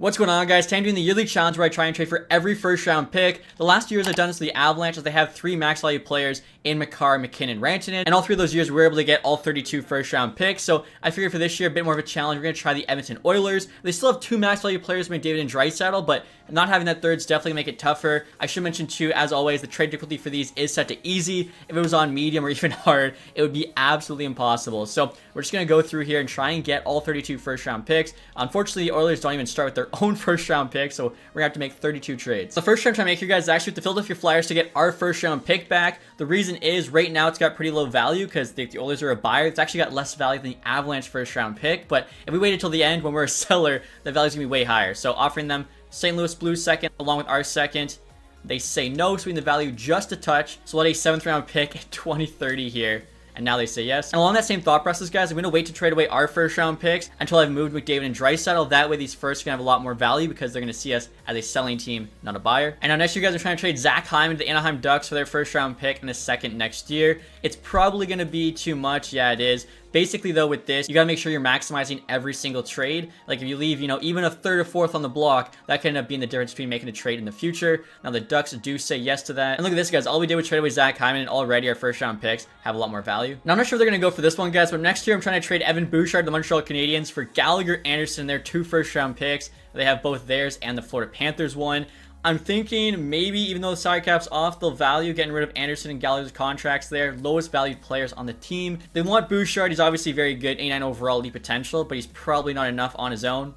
What's going on, guys? Today I'm doing the yearly challenge where I try and trade for every first round pick. The last 2 years I've done this to the Avalanche as they have 3 max value players in Makar, McKinnon, Rantanen. And all 3 of those years we were able to get all 32 first round picks. So I figured for this year, a bit more of a challenge. We're going to try the Edmonton Oilers. They still have 2 max value players, McDavid and Draisaitl, but not having that third is definitely going to make it tougher. I should mention too, as always, the trade difficulty for these is set to easy. If it was on medium or even hard, it would be absolutely impossible. So we're just going to go through here and try and get all 32 first round picks. Unfortunately, the Oilers don't even start with their own first round pick, so we're gonna have to make 32 trades. The first trade I'm trying to make here, guys, is actually with the Philadelphia Flyers to get our first round pick back. The reason is right now it's got pretty low value because the Oilers are a buyer. It's actually got less value than the Avalanche first round pick, but if we wait until the end when we're a seller, the value's gonna be way higher. So offering them St. Louis Blues second along with our second. They say no, swing the value just a touch. So we'll let a 7th round pick at 2030 here. And now they say yes. And along that same thought process, guys, I'm going to wait to trade away our first round picks until I've moved McDavid and Draisaitl. That way these firsts can have a lot more value because they're going to see us as a selling team, not a buyer. And now next year, guys, we're trying to trade Zach Hyman to the Anaheim Ducks for their first round pick and a second next year. It's probably going to be too much. Yeah, it is. Basically, though, with this, you got to make sure you're maximizing every single trade. Like, if you leave, even a third or fourth on the block, that can end up being the difference between making a trade in the future. Now, the Ducks do say yes to that. And look at this, guys. All we did was trade away Zach Hyman, and already our first-round picks have a lot more value. Now, I'm not sure if they're going to go for this one, guys, but next year, I'm trying to trade Evan Bouchard, the Montreal Canadiens, for Gallagher Anderson, their 2 first-round picks. They have both theirs and the Florida Panthers one. I'm thinking maybe, even though the salary cap's off, they'll value getting rid of Anderson and Gallagher's contracts there. Lowest valued players on the team. They want Bouchard. He's obviously very good, 89 overall elite potential, but he's probably not enough on his own.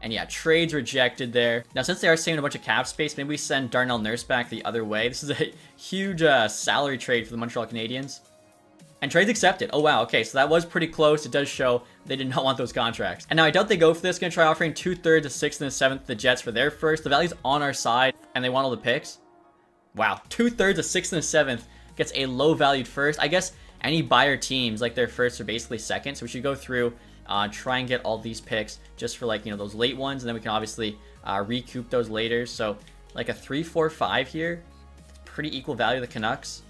And yeah, trades rejected there. Now, since they are saving a bunch of cap space, maybe we send Darnell Nurse back the other way. This is a huge salary trade for the Montreal Canadiens. And trades accepted. Oh, wow. Okay, so that was pretty close. It does show they did not want those contracts. And now I doubt they go for this. Going to try offering 2/3, a 6th, and a 7th to the Jets for their first. The value's on our side, and they want all the picks. Wow. 2/3, a 6th, and a 7th gets a low-valued first. I guess any buyer teams, like their first, are basically second. So we should go through, try and get all these picks just for, like, those late ones. And then we can obviously recoup those later. So like a 3, 4, 5 here. Pretty equal value to the Canucks.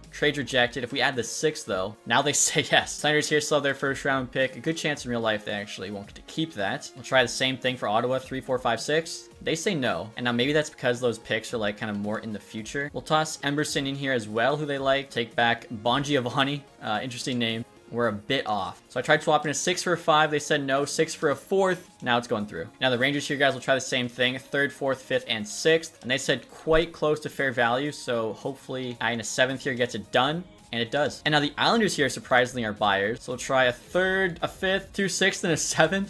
Trades rejected. If we add the 6, though, now they say yes. Senators here still have their first round pick. A good chance in real life they actually won't get to keep that. We'll try the same thing for Ottawa. 3, 4, 5, 6. They say no. And now maybe that's because those picks are like kind of more in the future. We'll toss Emberson in here as well, who they like. Take back Bongiovanni. Interesting name. We're a bit off. So I tried swapping a 6 for a 5. They said no. 6 for a 4th. Now it's going through. Now the Rangers here, guys, will try the same thing. 3rd, 4th, 5th, and 6th. And they said quite close to fair value. So hopefully adding a 7th here gets it done. And it does. And now the Islanders here, surprisingly, are buyers. So we'll try a 3rd, a 5th, 2 6ths, and a 7th.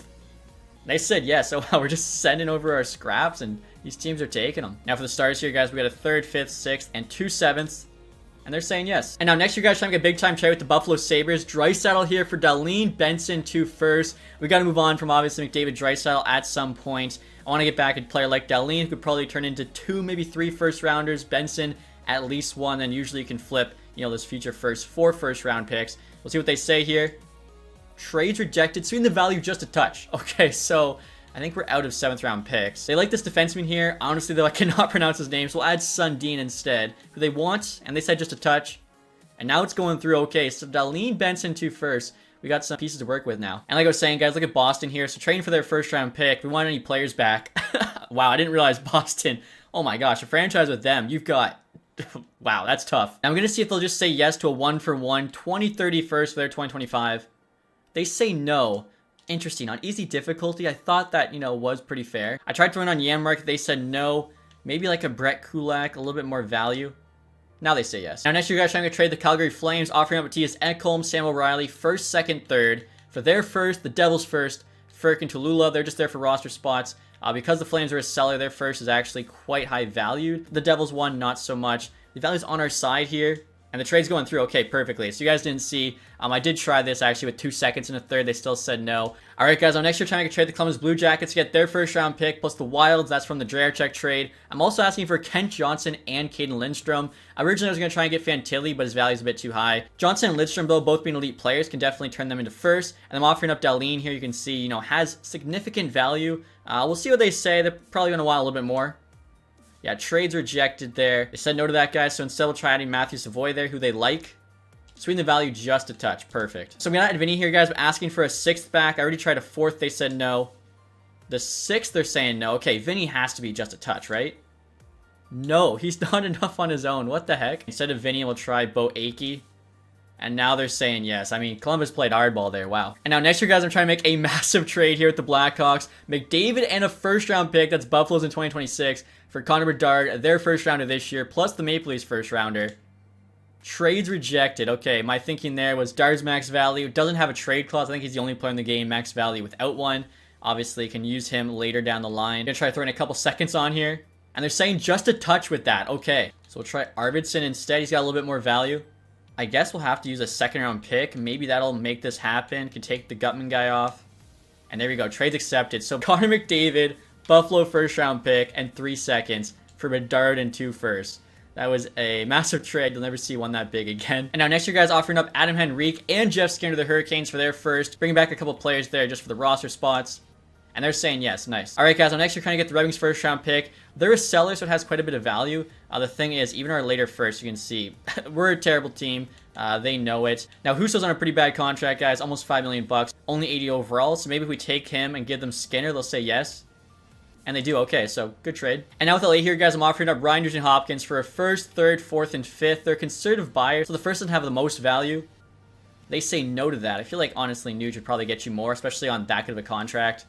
They said yes. So wow, we're just sending over our scraps, and these teams are taking them. Now for the stars here, guys, we got a 3rd, 5th, 6th, and 2 7ths. And they're saying yes. And now next year, guys, trying to get a big-time trade with the Buffalo Sabres. Draisaitl here for Dahlin, Benson, 2 firsts. We got to move on from, obviously, McDavid, Draisaitl at some point. I want to get back a player like Dahlin, who could probably turn into 2, maybe 3 first-rounders. Benson, at least 1. Then usually you can flip, this future first 4 first-round picks. We'll see what they say here. Trades rejected. Swing the value just a touch. Okay, so I think we're out of 7th round picks. They like this defenseman here. Honestly, though, I cannot pronounce his name, so we'll add Sundin instead, who they want, and they said just a touch. And now it's going through. Okay, so Dahlin, Benson, 2 firsts. We got some pieces to work with now. And like I was saying, guys, look at Boston here. So trading for their first round pick. We want any players back. Wow, I didn't realize Boston. Oh my gosh, a franchise with them. You've got... Wow, that's tough. Now I'm going to see if they'll just say yes to a 1-for-1, 2030 first for their 2025. They say no. Interesting. On easy difficulty, I thought that, was pretty fair. I tried throwing on Janmark. They said no. Maybe like a Brett Kulak, a little bit more value. Now they say yes. Now next year, guys, trying to trade the Calgary Flames, offering up Matthias Ekholm, Sam O'Reilly, 1st, 2nd, 3rd. For their first, the Devils first, Furk and Tulula. They're just there for roster spots. Because the Flames are a seller, their first is actually quite high valued. The Devils one, not so much. The value's on our side here. And the trade's going through okay perfectly. So you guys didn't see, I did try this actually with 2 seconds and a 3rd. They still said no. All right, guys, on next year trying to trade the Columbus Blue Jackets to get their first round pick plus the Wilds. That's from the Dreyarchek trade. I'm also asking for Kent Johnson and Caden Lindstrom. Originally, I was going to try and get Fantilli, but his value is a bit too high. Johnson and Lindstrom, though, both being elite players, can definitely turn them into first. And I'm offering up Dahlin here. You can see, has significant value. We'll see what they say. They're probably going to want a little bit more. Yeah, trades rejected there. They said no to that guy, so instead we'll try adding Matthew Savoy there, who they like. Swing the value just a touch. Perfect. So I'm going to add Vinny here, guys. I'm asking for a 6th back. I already tried a 4th. They said no. The 6th, they're saying no. Okay, Vinny has to be just a touch, right? No, he's not enough on his own. What the heck? Instead of Vinny, we'll try Bo Akey. And now they're saying yes. I mean, Columbus played hardball there. Wow. And now next year, guys, I'm trying to make a massive trade here with the Blackhawks. McDavid and a first-round pick. That's Buffalo's in 2026 for Connor Bedard, their first-rounder this year, plus the Maple Leafs first-rounder. Trades rejected. Okay, my thinking there was Dard's max value. Doesn't have a trade clause. I think he's the only player in the game max value without one. Obviously, can use him later down the line. Gonna try throwing a couple seconds on here. And they're saying just a touch with that. Okay, so we'll try Arvidsson instead. He's got a little bit more value. I guess we'll have to use a second-round pick. Maybe that'll make this happen. Can take the Gutman guy off. And there we go. Trades accepted. So Connor McDavid, Buffalo first-round pick, and 3 seconds for Bedard and 2 firsts. That was a massive trade. You'll never see one that big again. And now next year, guys, offering up Adam Henrique and Jeff Skinner to the Hurricanes for their first. Bringing back a couple players there just for the roster spots. And they're saying yes. Nice. All right, guys. Next year, trying to get the Red Wings first-round pick. They're a seller, so it has quite a bit of value. The thing is, even our later first, you can see, we're a terrible team. They know it. Now, Husso's on a pretty bad contract, guys. Almost $5 million. Only 80 overall. So maybe if we take him and give them Skinner, they'll say yes. And they do. Okay, so good trade. And now with LA here, guys, I'm offering up Ryan Nugent Hopkins for a first, third, fourth, and fifth. They're conservative buyers, so the first doesn't have the most value. They say no to that. I feel like, honestly, Nuge would probably get you more, especially on that good of a contract.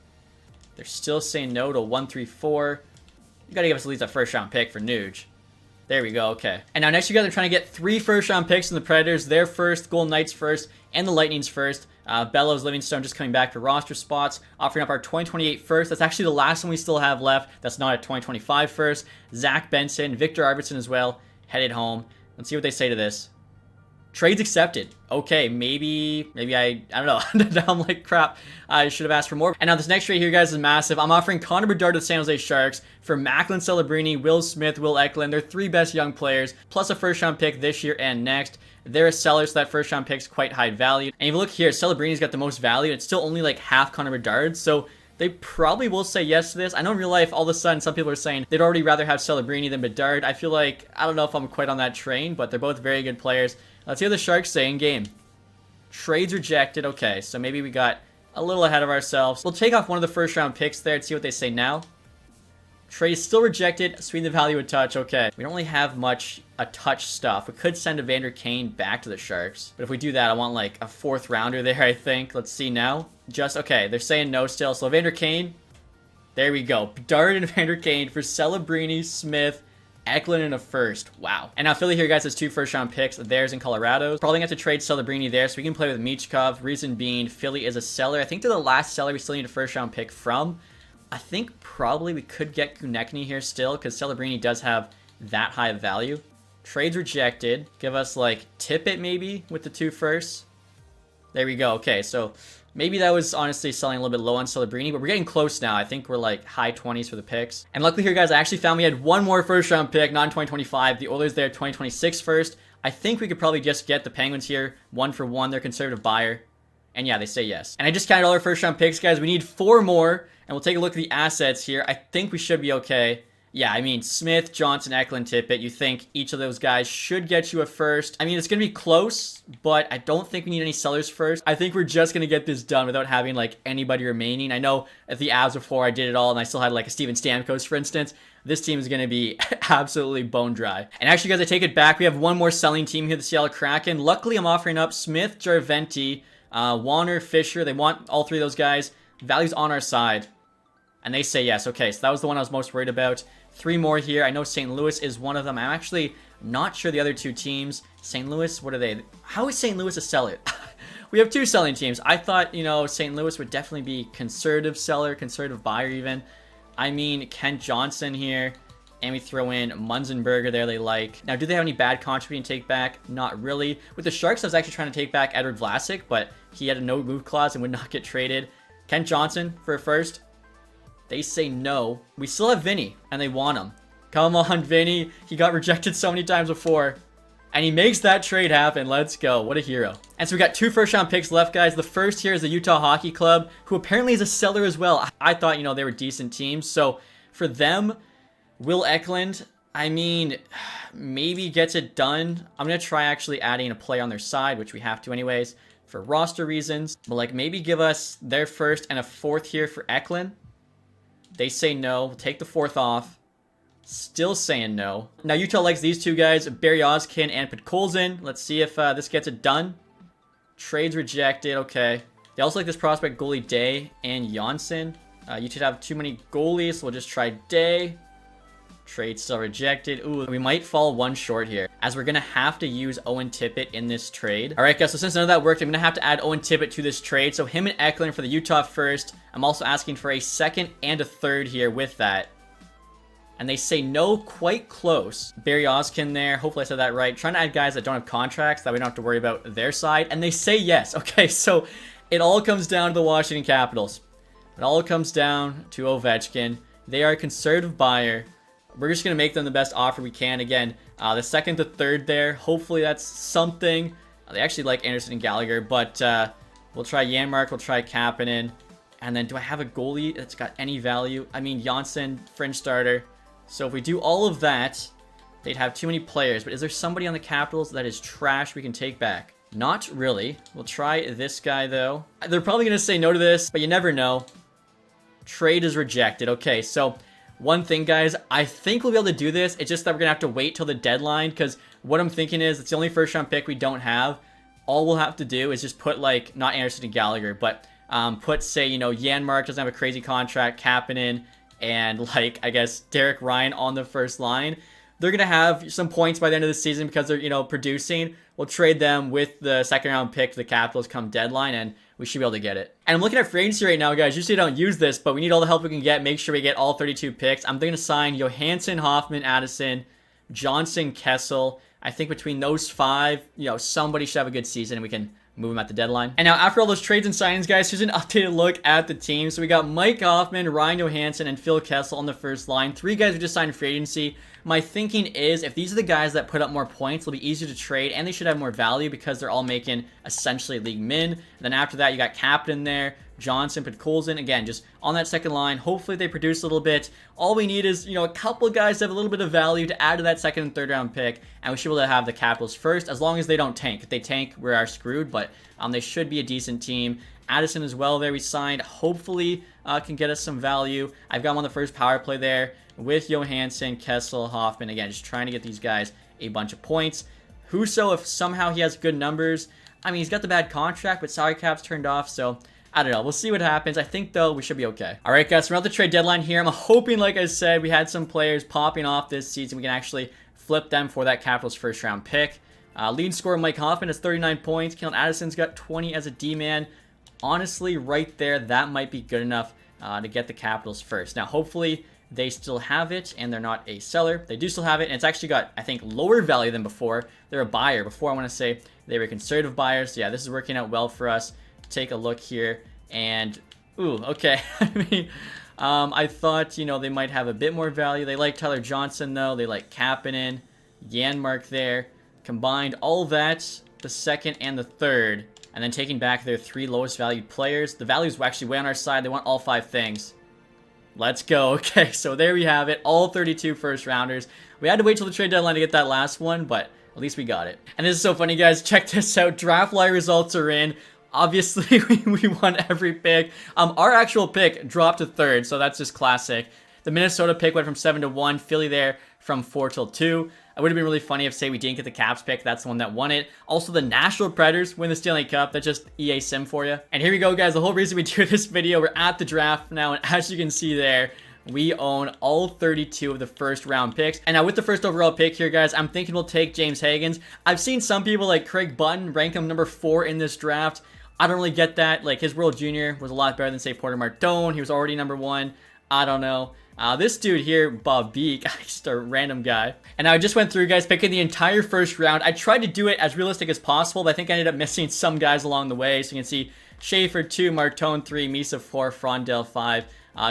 They're still saying no to 1, 3, 4. You gotta give us at least a first-round pick for Nuge. There we go, okay. And now next you guys are trying to get 3 first-round picks from the Predators. Their first, Golden Knights first, and the Lightning's first. Bellows, Livingstone just coming back to roster spots. Offering up our 2028 first. That's actually the last one we still have left. That's not a 2025 first. Zach Benson, Victor Arvidsson as well. Headed home. Let's see what they say to this. Trades accepted. Okay, maybe I don't know. Now I'm like, crap, I should have asked for more. And now this next trade here, guys, is massive. I'm offering Connor Bedard to the San Jose Sharks for Macklin Celebrini, Will Smith, Will Eklund. They're 3 best young players, plus a first-round pick this year and next. They're a seller, so that first-round pick's quite high value. And if you look here, Celebrini's got the most value. It's still only like half Connor Bedard, so they probably will say yes to this. I know in real life, all of a sudden, some people are saying they'd already rather have Celebrini than Bedard. I feel like, I don't know if I'm quite on that train, but they're both very good players. Let's hear the Sharks say in game. Trades rejected. Okay, so maybe we got a little ahead of ourselves. We'll take off one of the first-round picks there and see what they say now. Trade is still rejected. Sweeten the value a touch. Okay, we don't really have much a touch stuff. We could send Evander Kane back to the Sharks. But if we do that, I want like a 4th rounder there, I think. Let's see now. Okay, they're saying no still. So Evander Kane, there we go. Bedard and Evander Kane for Celebrini, Smith, Eklund in a first. Wow. And now Philly here, guys, has 2 first-round picks. Theirs and Colorado's. Probably going to have to trade Celebrini there so we can play with Michkov. Reason being, Philly is a seller. I think they're the last seller we still need a first-round pick from. I think probably we could get Konechny here still because Celebrini does have that high of value. Trades rejected. Give us like Tippett maybe with the 2 firsts. There we go. Okay, so maybe that was honestly selling a little bit low on Celebrini, but we're getting close now. I think we're like high 20s for the picks. And luckily here, guys, I actually found we had one more first-round pick, not in 2025. The Oilers there, 2026 first. I think we could probably just get the Penguins here, 1 for 1. They're a conservative buyer. And yeah, they say yes. And I just counted all our first-round picks, guys. We need 4 more, and we'll take a look at the assets here. I think we should be okay. Yeah, I mean, Smith, Johnson, Eklund, Tippett. You think each of those guys should get you a first. I mean, it's going to be close, but I don't think we need any sellers first. I think we're just going to get this done without having, like, anybody remaining. I know at the Avs before I did it all, and I still had, like, a Steven Stamkos, for instance. This team is going to be absolutely bone dry. And actually, guys, I take it back. We have one more selling team here, the Seattle Kraken. Luckily, I'm offering up Smith, Jarventi, Warner, Fisher. They want all 3 of those guys. Value's on our side. And they say yes. Okay, so that was the one I was most worried about. 3 more here. I know St. Louis is one of them. I'm actually not sure the other 2 teams. St. Louis, what are they? How is St. Louis a seller? We have 2 selling teams. I thought, you know, St. Louis would definitely be conservative seller, conservative buyer even. I mean, Kent Johnson here. And we throw in Munzenberger there they like. Now, do they have any bad contributing take back? Not really. With the Sharks, I was actually trying to take back Edward Vlasic, but he had a no move clause and would not get traded. Kent Johnson for a first. They say no. We still have Vinny, and they want him. Come on, Vinny. He got rejected so many times before. And he makes that trade happen. Let's go. What a hero. And so we got 2 first-round picks left, guys. The first here is the Utah Hockey Club, who apparently is a seller as well. I thought, you know, they were decent teams. So for them, Will Eklund, I mean, maybe gets it done. I'm going to try actually adding a player on their side, which we have to anyways, for roster reasons. But, like, maybe give us their first and a 4th here for Eklund. They say no. We'll take the 4th off. Still saying no. Now Utah likes these two guys, Berryozkin and Podkolzin. Let's see if this gets it done. Trades rejected. Okay. They also like this prospect goalie Day and Janssen. Utah have too many goalies, so we'll just try Day. Trade still rejected. Ooh, we might fall one short here, as we're gonna have to use Owen Tippett in this trade. All right, guys, so since none of that worked, I'm gonna have to add Owen Tippett to this trade. So him and Eklund for the Utah first. I'm also asking for a 2nd and a 3rd here with that. And they say no, quite close. Berryozkin there. Hopefully I said that right. Trying to add guys that don't have contracts, that we don't have to worry about their side. And they say yes. Okay, so it all comes down to the Washington Capitals. It all comes down to Ovechkin. They are a conservative buyer. We're just going to make them the best offer we can. Again, the 2nd to 3rd there. Hopefully that's something. They actually like Anderson and Gallagher, but we'll try Janmark. We'll try Kapanen. And then do I have a goalie that's got any value? I mean, Janssen, fringe starter. So if we do all of that, they'd have too many players. But is there somebody on the Capitals that is trash we can take back? Not really. We'll try this guy, though. They're probably going to say no to this, but you never know. Trade is rejected. Okay, so one thing, guys, I think we'll be able to do this. It's just that we're going to have to wait till the deadline, because what I'm thinking is it's the only first-round pick we don't have. All we'll have to do is just put, like, not Anderson and Gallagher, but put, say, you know, Janmark doesn't have a crazy contract, Kapanen, and, like, I guess Derek Ryan on the first line. They're going to have some points by the end of the season because they're, you know, producing. We'll trade them with the 2nd-round pick to the Capitals come deadline, and we should be able to get it. And I'm looking at free agency right now, guys. Usually I don't use this, but we need all the help we can get. Make sure we get all 32 picks. I'm going to sign Johansson, Hoffman, Addison, Johnson, Kessel. I think between those 5, you know, somebody should have a good season, and we can move them at the deadline. And now, after all those trades and signings, guys, here's an updated look at the team. So we got Mike Hoffman, Ryan Johansson, and Phil Kessel on the first line. 3 guys who just signed free agency. My thinking is, if these are the guys that put up more points, it'll be easier to trade, and they should have more value because they're all making essentially league min. And then after that, you got Captain there, Johnson, Podkolzin. Again, just on that second line. Hopefully they produce a little bit. All we need is, you know, a couple guys that have a little bit of value to add to that 2nd and 3rd round pick, and we should be able to have the Capitals first, as long as they don't tank. If they tank, we are screwed, but they should be a decent team. Addison as well there we signed. Hopefully can get us some value. I've got him on the first power play there with Johansson, Kessel, Hoffman. Again, just trying to get these guys a bunch of points. Husso, if somehow he has good numbers, I mean, he's got the bad contract, but salary cap's turned off, so I don't know. We'll see what happens. I think, though, we should be okay. All right, guys, we're at the trade deadline here. I'm hoping, like I said, we had some players popping off this season. We can actually flip them for that Capitals first-round pick. Lead scorer Mike Hoffman has 39 points. Keelan Addison's got 20 as a D-man. Honestly, right there, that might be good enough to get the Capitals first. Now, hopefully, they still have it, and they're not a seller. They do still have it, and it's actually got, I think, lower value than before. They're a buyer. Before, I want to say they were conservative buyers. So, yeah, this is working out well for us. Take a look here, and, ooh, okay. I mean, I thought, you know, they might have a bit more value. They like Tyler Johnson, though. They like Kapanen, Janmark there. Combined all that, the 2nd and the 3rd, and then taking back their 3 lowest valued players. The values were actually way on our side. They want all 5 things. Let's go. Okay, so there we have it. All 32 first rounders. We had to wait till the trade deadline to get that last one, but at least we got it. And this is so funny, guys. Check this out. Draft live results are in. Obviously, we won every pick. Our actual pick dropped to 3rd, so that's just classic. The Minnesota pick went from 7 to 1. Philly there from 4 till 2. It would have been really funny if, say, we didn't get the Caps pick. That's the one that won it. Also, the Nashville Predators win the Stanley Cup. That's just EA Sim for you. And here we go, guys. The whole reason we do this video, we're at the draft now, and as you can see there, we own all 32 of the first round picks. And now with the first overall pick here, guys, I'm thinking we'll take James Higgins. I've seen some people like Craig Button rank him number 4 in this draft. I don't really get that. Like, his World Junior was a lot better than, say, Porter Martone. He was already number 1. I don't know. This dude here, Bob Beek, just a random guy. And I just went through, guys, picking the entire first round. I tried to do it as realistic as possible, but I think I ended up missing some guys along the way. So you can see Schaefer 2, Martone 3, Misa 4, Frondell 5.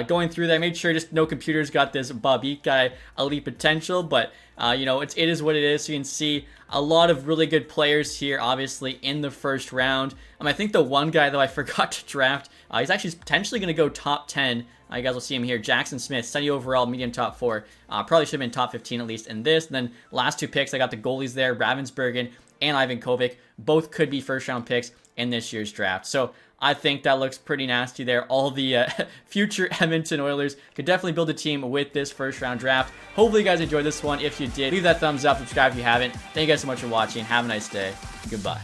Going through that, I made sure just no computers got this Bob Beek guy elite potential, but you know, it is what it is. So you can see a lot of really good players here, obviously, in the first round. I think the one guy, though, I forgot to draft, he's actually potentially going to go top 10. You guys will see him here. Jackson Smith, 70 overall, medium top 4. Probably should have been top 15 at least in this. And then last 2 picks, I got the goalies there, Ravensbergen and Ivan Kovic. Both could be first-round picks in this year's draft. So I think that looks pretty nasty there. All the future Edmonton Oilers could definitely build a team with this first round draft. Hopefully you guys enjoyed this one. If you did, leave that thumbs up, subscribe if you haven't. Thank you guys so much for watching. Have a nice day. Goodbye.